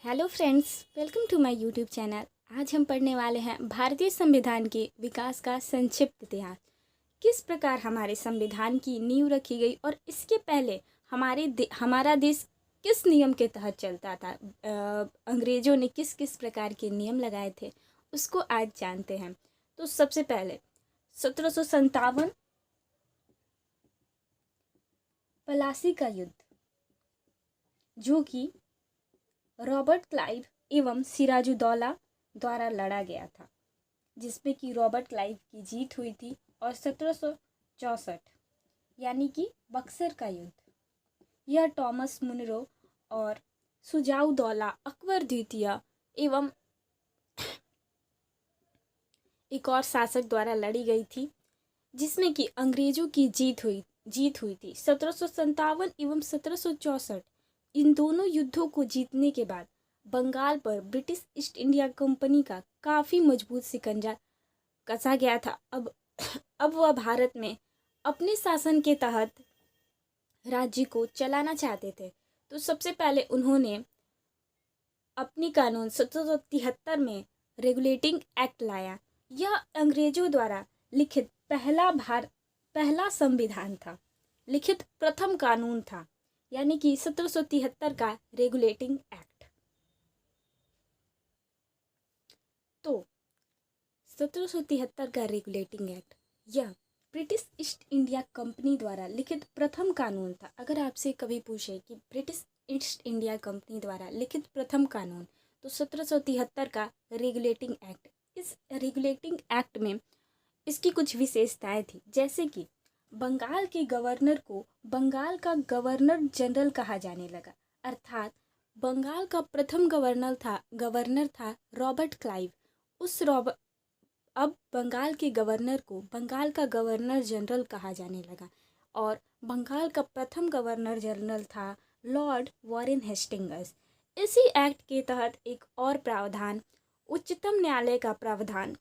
Hello friends, welcome to my YouTube channel. आज हम पढ़ने वाले हैं भारतीय संविधान के विकास का संक्षिप्त इतिहास। किस प्रकार हमारे संविधान की नींव रखी गई और इसके पहले हमारा देश किस नियम के तहत चलता था, अंग्रेजों ने किस किस प्रकार के नियम लगाए थे, उसको आज जानते हैं। तो सबसे पहले 1757 प्लासी का युद्ध, जो कि रॉबर्ट क्लाइव एवं सिराजुद्दौला द्वारा लड़ा गया था, जिसमें कि रॉबर्ट क्लाइव की जीत हुई थी। और 1764 यानी कि बक्सर का युद्ध, यह टॉमस मुनरो और सुजाउद्दौला अकबर द्वितीय एवं एक और शासक द्वारा लड़ी गई थी, जिसमें कि अंग्रेजों की जीत हुई थी। 1757 एवं 1764 इन दोनों युद्धों को जीतने के बाद बंगाल पर ब्रिटिश ईस्ट इंडिया कंपनी का काफ़ी मजबूत शिकंजा कसा गया था। अब वह भारत में अपने शासन के तहत राज्य को चलाना चाहते थे। तो सबसे पहले उन्होंने अपनी कानून 1773 में रेगुलेटिंग एक्ट लाया। यह अंग्रेजों द्वारा लिखित पहला संविधान था, लिखित प्रथम कानून था, यानी कि 1773 का रेगुलेटिंग एक्ट। तो 1773 का रेगुलेटिंग एक्ट यह ब्रिटिश ईस्ट इंडिया कंपनी द्वारा लिखित प्रथम कानून था। अगर आपसे कभी पूछे कि ब्रिटिश ईस्ट इंडिया कंपनी द्वारा लिखित प्रथम कानून, तो 1773 का रेगुलेटिंग एक्ट। इस रेगुलेटिंग एक्ट में इसकी कुछ विशेषताएं थी, जैसे कि बंगाल के गवर्नर को बंगाल का गवर्नर जनरल कहा जाने लगा, अर्थात बंगाल का प्रथम गवर्नर था रॉबर्ट क्लाइव। अब बंगाल के गवर्नर को बंगाल का गवर्नर जनरल कहा जाने लगा। और बंगाल का प्रथम गवर्नर जनरल था लॉर्ड वॉरेन हेस्टिंग्स। इसी एक्ट के तहत एक और प्रावधान, उच्चतम न्यायालय का प्रावधान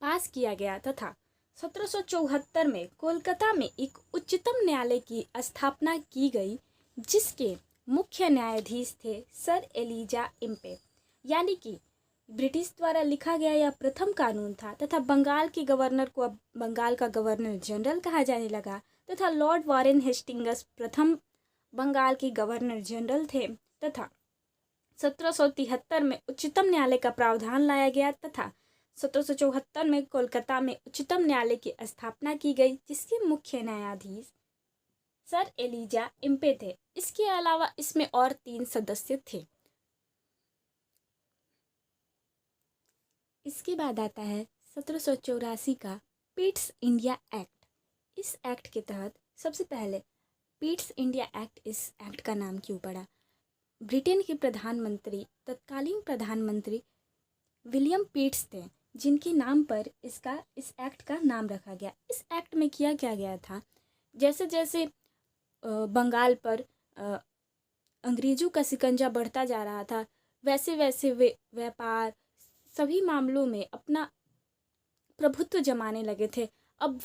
पास किया गया तथा 1774 में कोलकाता में एक उच्चतम न्यायालय की स्थापना की गई, जिसके मुख्य न्यायाधीश थे सर एलिजा इम्पे। यानी कि ब्रिटिश द्वारा लिखा गया यह प्रथम कानून था तथा बंगाल के गवर्नर को अब बंगाल का गवर्नर जनरल कहा जाने लगा, तथा लॉर्ड वॉरेन हेस्टिंग्स प्रथम बंगाल के गवर्नर जनरल थे। तथा 1773 में उच्चतम न्यायालय का प्रावधान लाया गया तथा 1774 में कोलकाता में उच्चतम न्यायालय की स्थापना की गई, जिसके मुख्य न्यायाधीश सर एलिजा इम्पे थे। इसके अलावा इसमें और 3 सदस्य थे। इसके बाद आता है 1784 का पिट्स इंडिया एक्ट। इस एक्ट के तहत सबसे पहले पिट्स इंडिया एक्ट, इस एक्ट का नाम क्यों पड़ा? ब्रिटेन के तत्कालीन प्रधानमंत्री विलियम पिट्स थे, जिनके नाम पर इस एक्ट का नाम रखा गया। इस एक्ट में किया क्या गया था, जैसे जैसे बंगाल पर अंग्रेजों का शिकंजा बढ़ता जा रहा था, वैसे वैसे वे व्यापार सभी मामलों में अपना प्रभुत्व जमाने लगे थे। अब